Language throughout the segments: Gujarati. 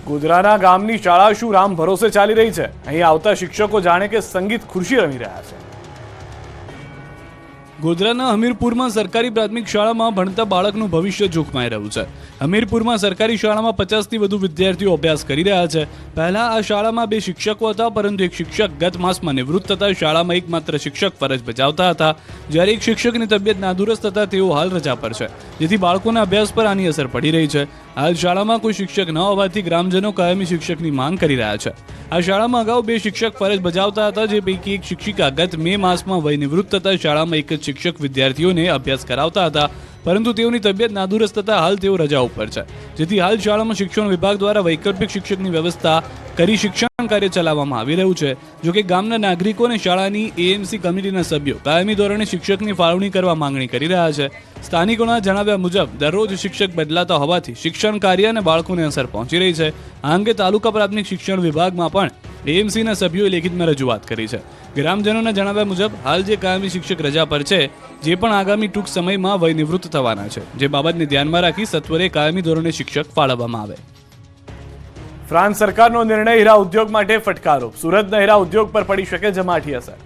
ગોધરાના ગામની શાળા શું રામ ભરોસે ચાલી રહી છે? અહીં આવતા શિક્ષકો જાણે કે સંગીત ખુરશી રમી રહ્યા છે. ગોધરાના હમીરપુરમાં સરકારી પ્રાથમિક શાળામાં ભણતા બાળકનું ભવિષ્ય જોખમાઈ રહ્યું છે. હમીરપુરમાં સરકારી શાળામાં 50થી વધુ વિદ્યાર્થીઓ અભ્યાસ કરી રહ્યા છે. પહેલા આ શાળામાં 2 શિક્ષકો હતા, પરંતુ એક શિક્ષક ગત માસમાં નિવૃત્ત થતા શાળામાં એકમાત્ર શિક્ષક ફરજ બજાવતા હતા. જ્યારે એક શિક્ષકની તબિયત નાદુરસ્ત થતા તેઓ હાલ રજા પર છે, જેથી બાળકોના અભ્યાસ પર આની અસર પડી રહી છે. હાલ શાળામાં કોઈ શિક્ષક ન હોવાથી ગ્રામજનો કાયમી શિક્ષકની માંગ કરી રહ્યા છે. આ શાળામાં અગાઉ 2 શિક્ષક ફરજ બજાવતા હતા, જે પૈકી એક શિક્ષિકા ગત મે માસમાં વય નિવૃત્ત થતા શાળામાં એક જ શિક્ષક વિદ્યાર્થીઓને અભ્યાસ કરાવતા હતા, પરંતુ તેઓની તબિયત નાદુરસ્ત થતા હાલ તેઓ રજા ઉપર છે. જેથી હાલ શાળામાં શિક્ષણ વિભાગ દ્વારા વૈકલ્પિક શિક્ષકની વ્યવસ્થા કરી શિક્ષણ કાર્ય ચલાવવામાં આવી રહ્યું છે. જોકે ગામના નાગરિકો અને શાળાની એએમસી કમિટીના સભ્યો કાયમી ધોરણે શિક્ષકની ફાળવણી કરવા માંગણી કરી રહ્યા છે. સ્થાનિકોના જણાવ્યા મુજબ દરરોજ શિક્ષક બદલાતા હોવાથી શિક્ષણ કાર્ય અને બાળકોને અસર પહોંચી રહી છે. આ અંગે તાલુકા પ્રાથમિક શિક્ષણ વિભાગમાં પણ એએમસીના સભ્યોએ લેખિતમાં રજૂઆત કરી છે. ગ્રામજનોના જણાવ્યા મુજબ હાલ જે કાયમી શિક્ષક રજા પર છે, જે પણ આગામી ટૂંક સમયમાં વય નિવૃત્ત થવાના છે, જે બાબતને ધ્યાનમાં રાખી સત્વરે કાયમી ધોરણે શિક્ષક ફાળવવામાં આવે. ફ્રાન્સ સરકારનો નિર્ણય હીરા ઉદ્યોગ માટે ફટકારો. સુરતના હીરા ઉદ્યોગ પર પડી શકે જમાઠી અસર.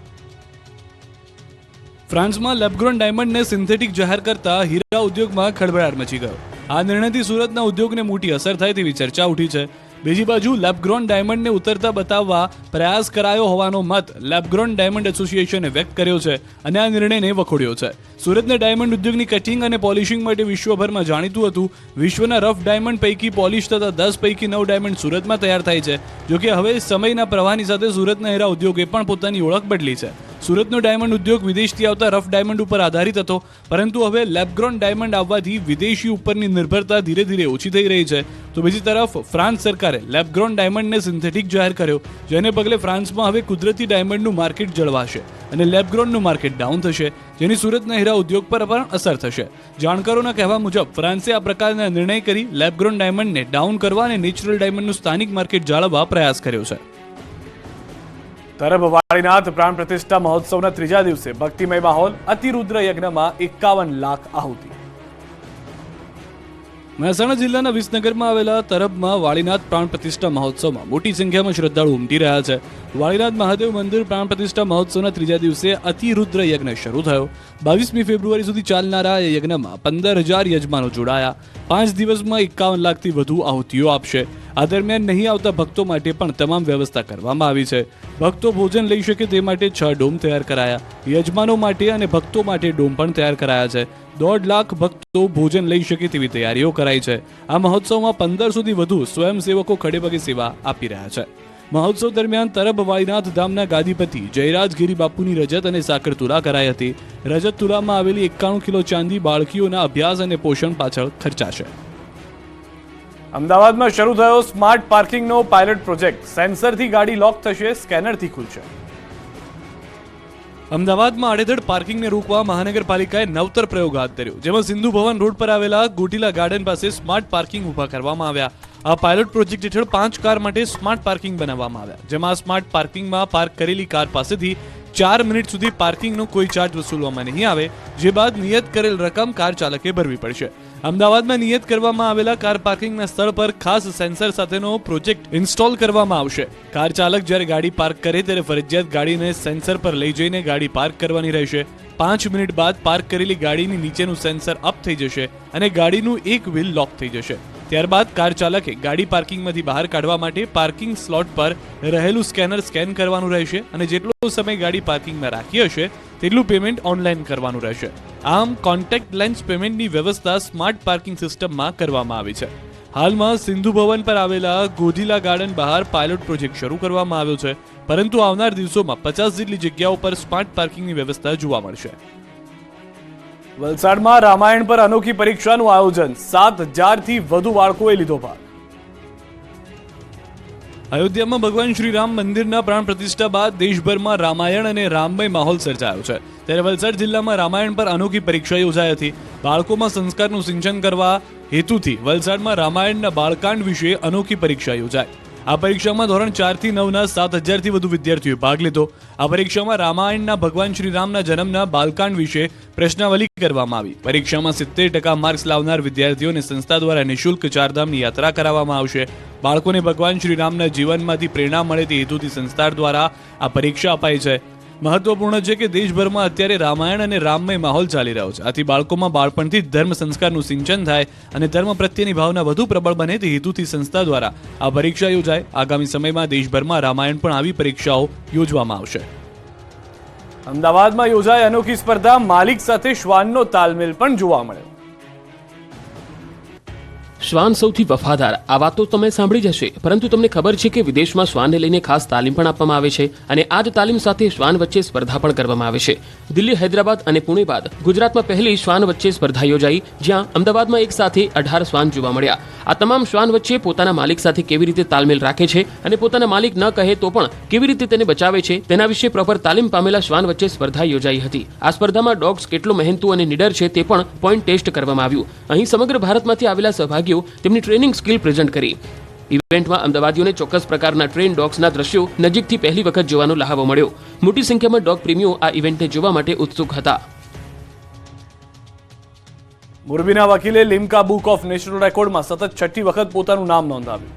ફ્રાન્સમાં લેબગ્રોન ડાયમંડને સિન્થેટિક જાહેર કરતા હીરા ઉદ્યોગમાં ખળભળાટ મચી ગયો. આ નિર્ણયથી સુરતના ઉદ્યોગને મોટી અસર થાય તેવી ચર્ચા ઉઠી છે. બીજી બાજુ લેબગ્રોન ડાયમંડને ઉતરતા બતાવવા પ્રયાસ કરાયો હોવાનો મત લેબગ્રોન ડાયમંડ એસોસિએશને વ્યક્ત કર્યો છે અને આ નિર્ણયને વખોડ્યો છે. સુરતના ડાયમંડ ઉદ્યોગની કટિંગ અને પોલિશિંગ માટે વિશ્વભરમાં જાણીતું હતું. વિશ્વના રફ ડાયમંડ પૈકી પોલિશ થતા 10 પૈકી 9 ડાયમંડ સુરતમાં તૈયાર થાય છે. જોકે હવે સમયના પ્રવાહની સાથે સુરતના હીરા ઉદ્યોગે પણ પોતાની ઓળખ બદલી છે. સુરતનો ડાયમંડ ઉદ્યોગ વિદેશથી આવતા રફ ડાયમંડ ઉપર આધારિત હતો, પરંતુ હવે લેબગ્રોન ડાયમંડ આવવાથી વિદેશી ઉપરની નિર્ભરતા ધીરે ધીરે ઓછી થઈ રહી છે. તો બીજી તરફ ફ્રાન્સ સરકારે લેબગ્રોન ડાયમંડને સિન્થેટિક જાહેર કર્યો, જેને પગલે ફ્રાન્સમાં હવે કુદરતી ડાયમંડનું માર્કેટ જળવાશે અને લેબગ્રોનનું માર્કેટ ડાઉન થશે, જેની સુરતના હીરા ઉદ્યોગ પર પણ અસર થશે. જાણકારોના કહેવા મુજબ ફ્રાન્સે આ પ્રકારના નિર્ણય કરી લેબગ્રોન ડાયમંડને ડાઉન કરવા અને નેચરલ ડાયમંડનું સ્થાનિક માર્કેટ જાળવવા પ્રયાસ કર્યો છે. તરફ વાળીનાથ પ્રાણ પ્રતિષ્ઠા મહોત્સવના 3જા દિવસે ભક્તિમય માહોલ. અતિરુદ્ર યજ્ઞમાં 51 લાખ આહુતિ. મહેસાણા જિલ્લાના વિસનગરમાં આવેલા તરબમાં વાળીનાથ પ્રાણ પ્રતિષ્ઠા મહોત્સવમાં મોટી સંખ્યામાં શ્રદ્ધાળુ ઉમટી રહ્યા છે. વાળીનાથ મહાદેવ મંદિર પ્રાણ પ્રતિષ્ઠા મહોત્સવના 3જા દિવસે અતિરુદ્ર યજ્ઞ શરૂ થયો. 22મી ફેબ્રુઆરી સુધી ચાલનારા આ યજ્ઞમાં 15,000 યજમાનો જોડાયા. 5 દિવસમાં 51 લાખથી વધુ આહુતિઓ આપશે. આ દરમિયાન નહીં આવતા ભક્તો માટે પણ તમામ વ્યવસ્થા કરવામાં આવી છે. ભક્તો ભોજન લઈ શકે તે માટે 6 ડોમ તૈયાર કરાયા. યજમાનો માટે અને ભક્તો માટે ડોમ પણ તૈયાર કરાયા છે. 1.5 લાખ ભક્તો ભોજન લઈ શકે તેવી તૈયારીઓ કરાઈ છે. આ મહોત્સવમાં 1500થી વધુ સ્વયંસેવકો ખડેપગે સેવા આપી રહ્યા છે. મહોત્સવ દરમિયાન તરબ વાળીનાથ ધામના ગાદીપતિ જયરાજગીરી બાપુની રજત અને સાકર તુલા કરાઈ હતી. રજત તુલામાં આવેલી 91 કિલો ચાંદી બાળકીઓના અભ્યાસ અને પોષણ પાછળ ખર્ચાશે. અમદાવાદમાં શરૂ થયો સ્માર્ટ પાર્કિંગનો પાયલટ પ્રોજેક્ટ. સેન્સરથી ગાડી લોક થશે, સ્કેનરથી ખુલશે. અમદાવાદમાં આડેધડ પાર્કિંગને રોકવા મહાનગરપાલિકાએ નવતર પ્રયોગ હાથ ધર્યો, જેમાં સિંધુ ભવન રોડ પર આવેલા ગોટીલા ગાર્ડન પાસે સ્માર્ટ પાર્કિંગ ઊભા કરવામાં આવ્યા. આ પાયલોટ પ્રોજેક્ટ હેઠળ 5 કાર માટે સ્માર્ટ પાર્કિંગ બનાવવામાં આવ્યા, જેમાં સ્માર્ટ પાર્કિંગમાં પાર્ક કરેલી કાર પાસેથી 4 મિનિટ સુધી પાર્કિંગનો કોઈ ચાર્જ વસૂલવામાં નહીં આવે, જે બાદ નિયત કરેલ રકમ કાર ચાલકે ભરવી પડશે. અમદાવાદમાં નિયત કરવામાં આવેલા કાર પાર્કિંગના સ્થળ પર ખાસ સેન્સર સાથેનો પ્રોજેક્ટ ઇન્સ્ટોલ કરવામાં આવશે. કાર ચાલક જ્યારે ગાડી પાર્ક કરે ત્યારે ફરજિયાત ગાડીને સેન્સર પર લઈ જઈને ગાડી પાર્ક કરવાની રહેશે. 5 મિનિટ બાદ પાર્ક કરેલી ગાડીની નીચેનું સેન્સર અપ થઈ જશે અને ગાડીનું એક વ્હીલ લોક થઈ જશે. ત્યારબાદ કાર ચાલકે ગાડી પાર્કિંગમાંથી બહાર કાઢવા માટે પાર્કિંગ સ્લોટ પર રહેલું સ્કેનર સ્કેન કરવાનું રહેશે અને જેટલો સમય ગાડી પાર્કિંગમાં રાખી હશે તેટલું પેમેન્ટ ઓનલાઈન કરવાનું રહેશે. આમ કોન્ટેક્ટ લેન્સ પેમેન્ટની વ્યવસ્થા સ્માર્ટ પાર્કિંગ સિસ્ટમમાં કરવામાં આવી છે. હાલમાં સિંધુ ભવન પર આવેલા ગોધીલા ગાર્ડન બહાર પાયલોટ પ્રોજેક્ટ શરૂ કરવામાં આવ્યો છે, પરંતુ આવનાર દિવસોમાં 50 જેટલી જગ્યાઓ પર સ્માર્ટ પાર્કિંગની વ્યવસ્થા જોવા મળશે. વલસાડમાં રામાયણ પર અનોખી પરીક્ષાનું આયોજન. 7,000થી વધુ બાળકોએ લીધો ભાગ. અયોધ્યામાં ભગવાન શ્રી રામ મંદિરના પ્રાણ પ્રતિષ્ઠા બાદ દેશભરમાં રામાયણ અને રામમય માહોલ સર્જાયો છે. ત્યારે વલસાડ જિલ્લામાં રામાયણ પર અનોખી પરીક્ષા યોજાઈ હતી. બાળકોમાં સંસ્કારનું સિંચન કરવા હેતુથી વલસાડમાં રામાયણના બાળકાંડ વિશે અનોખી પરીક્ષા યોજાઈ. આ પરીક્ષામાં ધોરણ 4 થી 9ના 7,000થી વધુ વિદ્યાર્થીઓએ ભાગ લીધો. આ પરીક્ષામાં રામાયણના ભગવાન શ્રી રામના જન્મના બાલકાંડ વિશે પ્રશ્નાવલી કરવામાં આવી. પરીક્ષામાં 70% માર્ક્સ લાવનાર વિદ્યાર્થીઓને સંસ્થા દ્વારા નિઃશુલ્ક ચારધામની યાત્રા કરાવવામાં આવશે. બાળકોને ભગવાન શ્રી રામના જીવનમાંથી પ્રેરણા મળે તે હેતુથી સંસ્થા દ્વારા આ પરીક્ષા અપાય છે. મહત્વપૂર્ણ છે કે દેશભરમાં અત્યારે રામાયણ અને રામમય માહોલ ચાલી રહ્યો છે. આથી બાળકોમાં બાળપણથી જ ધર્મ સંસ્કારનું સિંચન થાય અને ધર્મ પ્રત્યેની ભાવના વધુ પ્રબળ બને તે હેતુથી સંસ્થા દ્વારા આ પરીક્ષા યોજાય. આગામી સમયમાં દેશભરમાં રામાયણ પણ આવી પરીક્ષાઓ યોજવામાં આવશે. અમદાવાદમાં યોજાય અનોખી સ્પર્ધા, માલિક સાથે શ્વાનનો તાલમેલ પણ જોવા મળ્યો. શ્વાન સૌથી વફાદાર, આ વાત તો તમે સાંભળી જ હશે, પરંતુ તમને ખબર છે કે વિદેશમાં શ્વાનને લઈને ખાસ તાલીમ પણ આપવામાં આવે છે અને આ જ તાલીમ સાથે શ્વાન વચ્ચે સ્પર્ધા પણ કરવામાં આવે છે. દિલ્હી, હૈદરાબાદ અને પુણે બાદ ગુજરાતમાં પહેલી શ્વાન વચ્ચે સ્પર્ધા યોજાઈ, જ્યાં અમદાવાદમાં એક સાથે 18 શ્વાન જોવા મળ્યા. આ તમામ શ્વાન વચ્ચે પોતાના માલિક સાથે કેવી રીતે તાલમેલ રાખે છે અને પોતાના માલિક ન કહે તો પણ કેવી રીતે તેને બચાવે છે તેના વિશે પ્રોપર તાલીમ પામેલા શ્વાન વચ્ચે સ્પર્ધા યોજાઈ હતી. આ સ્પર્ધામાં ડોગ્સ કેટલો મહેનતુ અને નિડર છે તે પણ પોઈન્ટ ટેસ્ટ કરવામાં આવ્યું. અહીં સમગ્ર ભારતમાંથી આવેલા સહભાગીઓ તેમની ટ્રેનિંગ સ્કિલ પ્રેઝન્ટ કરી. ઇવેન્ટમાં અમદાવાદીઓને ચોક્કસ પ્રકારના ટ્રેન ડોગ્સના દ્રશ્યો નજીકથી પહેલી વખત જોવાનો લહાવો મળ્યો. મોટી સંખ્યામાં ડોગ પ્રેમીઓ આ ઇવેન્ટને જોવા માટે ઉત્સુક હતા. મોરબીના વકીલે લિમ્કા બુક ઓફ નેશનલ રેકોર્ડમાં સતત 6ઠ્ઠી વખત પોતાનું નામ નોંધાવ્યું.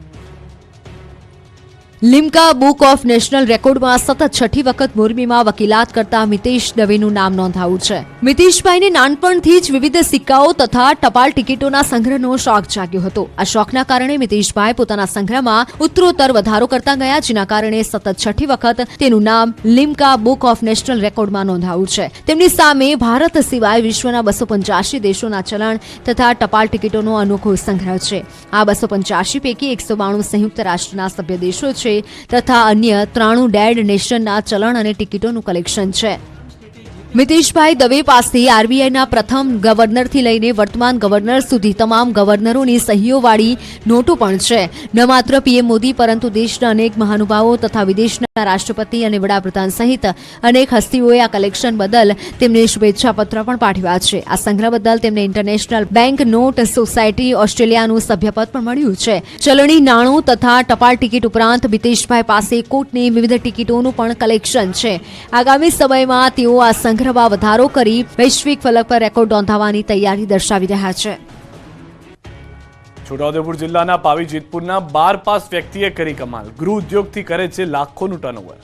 લિમ્કા બુક ઓફ નેશનલ રેકોર્ડમાં સતત 6ઠ્ઠી વખત મોરબીમાં વકીલાત કરતા મિતેશ દવેનું નામ નોંધાયું છે. મિતેશભાઈને નાનપણથી જ વિવિધ સિક્કાઓ તથા ટપાલ ટિકિટોના સંગ્રહનો શોખ જાગ્યો હતો. આ શોખના કારણે મિતેશભાઈ પોતાના સંગ્રહમાં ઉત્તરોત્તર વધારો કરતા ગયા, જેના કારણે સતત 6ઠ્ઠી વખત તેનું નામ લિમ્કા બુક ઓફ નેશનલ રેકોર્ડમાં નોંધાયું છે. તેમની સામે ભારત સિવાય વિશ્વના 285 દેશોના ચલણ તથા ટપાલ ટિકિટોનો અનોખો સંગ્રહ છે. આ 285 પૈકી 192 સંયુક્ત રાષ્ટ્રના સભ્ય દેશો છે તથા અન્ય 93 ડેડ નેશનના ચલણ અને ટિકિટોનું કલેક્શન છે. મિતેશભાઈ દવે પાસે આરબીઆઈના પ્રથમ ગવર્નરથી લઈને વર્તમાન ગવર્નર સુધી તમામ ગવર્નરોની સહીઓવાળી નોટો પણ છે. ન માત્ર પીએમ મોદી પરંતુ દેશના અનેક મહાનુભાવો તથા વિદેશના રાષ્ટ્રપતિ અને વડાપ્રધાન સહિત અનેક હસ્તીઓએ આ કલેક્શન બદલ તેમને શુભેચ્છાપત્ર પણ પાઠવ્યા છે. આ સંગ્રહ બદલ તેમને ઇન્ટરનેશનલ બેંક નોટ સોસાયટી ઓસ્ટ્રેલિયાનું સભ્યપદ પણ મળ્યું છે. ચલણી નાણું તથા ટપાલ ટિકિટ ઉપરાંત મિતેશભાઈ પાસે કોર્ટની વિવિધ ટિકિટોનું પણ કલેક્શન છે. આગામી સમયમાં તેઓ આ સંગ્રહમાં વધારો કરી વૈશ્વિક ફલક પર રેકોર્ડ નોંધાવવાની તૈયારી દર્શાવી રહ્યા છે. છોટાઉદેપુર જિલ્લાના પાવી જેતપુરના 12 પાસ વ્યક્તિએ કરી કમાલ, ગૃહ ઉદ્યોગથી કરે છે લાખોનું ટર્નઓવર.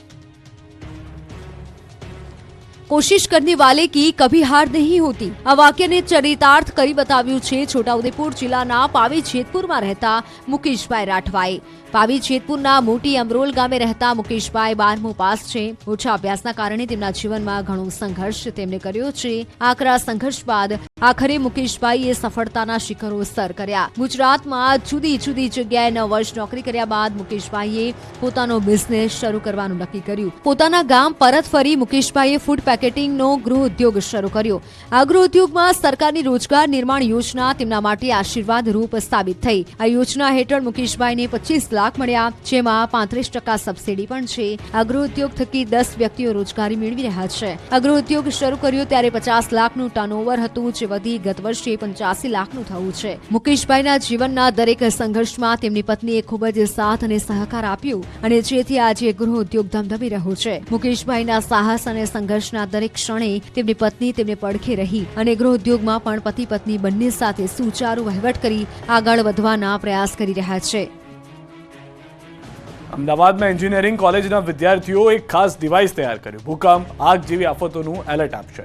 कोशिश करने वाले की कभी हार नहीं होती. આ વાક્યને ચરિતાર્થ કરી બતાવ્યું છે છોટાઉદેપુર જિલ્લાના પાવી જેતપુરમાં રહેતા મુકેશભાઈ રાઠવાએ. પાવી જેતપુરના મોટી અમરોલ ગામે રહેતા મુકેશભાઈ 12મું પાસ છે. ઓછા અભ્યાસના કારણે તેમના જીવનમાં ઘણો સંઘર્ષ તેમને કર્યો છે. આકરા સંઘર્ષ બાદ આખરે મુકેશભાઈએ સફળતાના શિખરો સર કર્યા. ગુજરાતમાં જુદી જુદી જગ્યાએ 9 વર્ષ નોકરી કર્યા બાદ મુકેશભાઈએ પોતાનો બિઝનેસ શરૂ કરવાનું નક્કી કર્યું. પોતાના ગામ પરત ફરી મુકેશભાઈએ ફૂડ પેકેટિંગનો ગૃહ ઉદ્યોગ શરૂ કર્યો. આ ગૃહ ઉદ્યોગમાં સરકારની રોજગાર નિર્માણ યોજના તેમના માટે આશીર્વાદ રૂપ સાબિત થઈ. આ યોજના હેઠળ મુકેશભાઈને 25 લાખ મળ્યા, જેમાં 35% સબસિડી પણ છે. આ ગૃહ ઉદ્યોગ થકી 10 વ્યક્તિઓ રોજગારી મેળવી રહ્યા છે. આ ગૃહ ઉદ્યોગ શરૂ કર્યો ત્યારે 50 લાખનું ટર્નઓવર હતું, જે વધી ગત વર્ષે 85 લાખનું થયું છે. મુકેશભાઈના જીવનના દરેક સંઘર્ષમાં તેમની પત્નીએ ખૂબ જ સાથ અને સહકાર આપ્યો અને જેથી આજે ગૃહ ઉદ્યોગ ધમધમી રહ્યો છે. મુકેશભાઈના સાહસ અને સંઘર્ષના દરેક ક્ષણે તેમની પત્ની તેમને પડખે રહી અને ગૃહ ઉદ્યોગમાં પણ પતિ પત્ની બંને સાથે સુચારુ વહીવટ કરી આગળ વધવાના પ્રયાસ કરી રહ્યા છે. અમદાવાદમાં એન્જિનિયરિંગ કોલેજના વિદ્યાર્થીઓ એક ખાસ ડિવાઇસ તૈયાર કર્યું. ભૂકંપ, આગ જેવી આફતોનું એલર્ટ આપશે.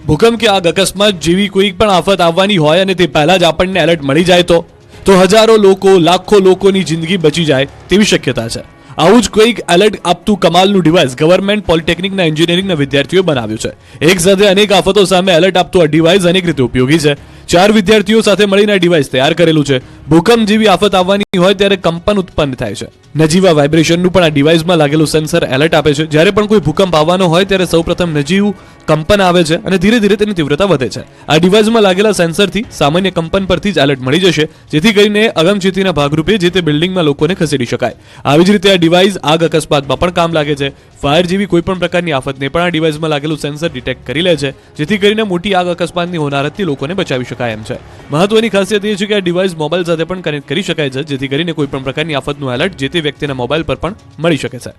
ભૂકંપ કે આગ અકસ્માત જેવી કોઈ પણ આફત આવવાની હોય અને તે પહેલા જ આપણને એલર્ટ મળી જાય તો હજારો લોકો, લાખો લોકોની જિંદગી બચી જાય તેવી શક્યતા છે. આવું જ કોઈક એલર્ટ આપતું કમાલનું ડિવાઇસ ગવર્મેન્ટ પોલિટેકનિકના એન્જિનિયરિંગના વિદ્યાર્થીઓએ બનાવ્યું છે. એક સાથે અનેક આફતો સામે એલર્ટ આપતું આ ડિવાઇસ અનેક રીતે ઉપયોગી છે. 4 વિદ્યાર્થીઓ સાથે મળીને આ ડિવાઇસ તૈયાર કરેલું છે. ભૂકંપ જેવી આફત આવવાની હોય ત્યારે કંપન ઉત્પન્ન થાય છે. નજીવા વાઇબ્રેશનનું પણ આ ડિવાઇસમાં લાગેલું સેન્સર એલર્ટ આપે છે. જ્યારે પણ કોઈ ભૂકંપ આવવાનો હોય ત્યારે સૌપ્રથમ નજીવું કંપન આવે છે અને ધીરે ધીરે તેની તીવ્રતા વધે છે. આ ડિવાઇસમાં લાગેલા સેન્સરથી સામાન્ય કંપન પરથી જ એલર્ટ મળી જશે, જેથી કરીને અગમચેતીના ભાગરૂપે જે તે બિલ્ડિંગમાં લોકોને ખસેડી શકાય. આવી જ રીતે આ ડિવાઇસ આગ અકસ્માતમાં પણ કામ લાગે છે. ફાયર જેવી કોઈ પણ પ્રકારની આફતને પણ આ ડિવાઇસમાં લાગેલું સેન્સર ડિટેક્ટ કરી લે છે, જેથી કરીને મોટી આગ અકસ્માતની હોનારતથી લોકોને બચાવી શકાય એમ છે. મહત્વની ખાસિયત એ છે કે આ ડિવાઇસ મોબાઈલ સાથે સાથે પણ કનેક્ટ કરી શકાય છે, જેથી કરીને કોઈ પણ પ્રકારની આફતનું એલર્ટ જે તે વ્યક્તિના મોબાઈલ પર પણ મળી શકે છે.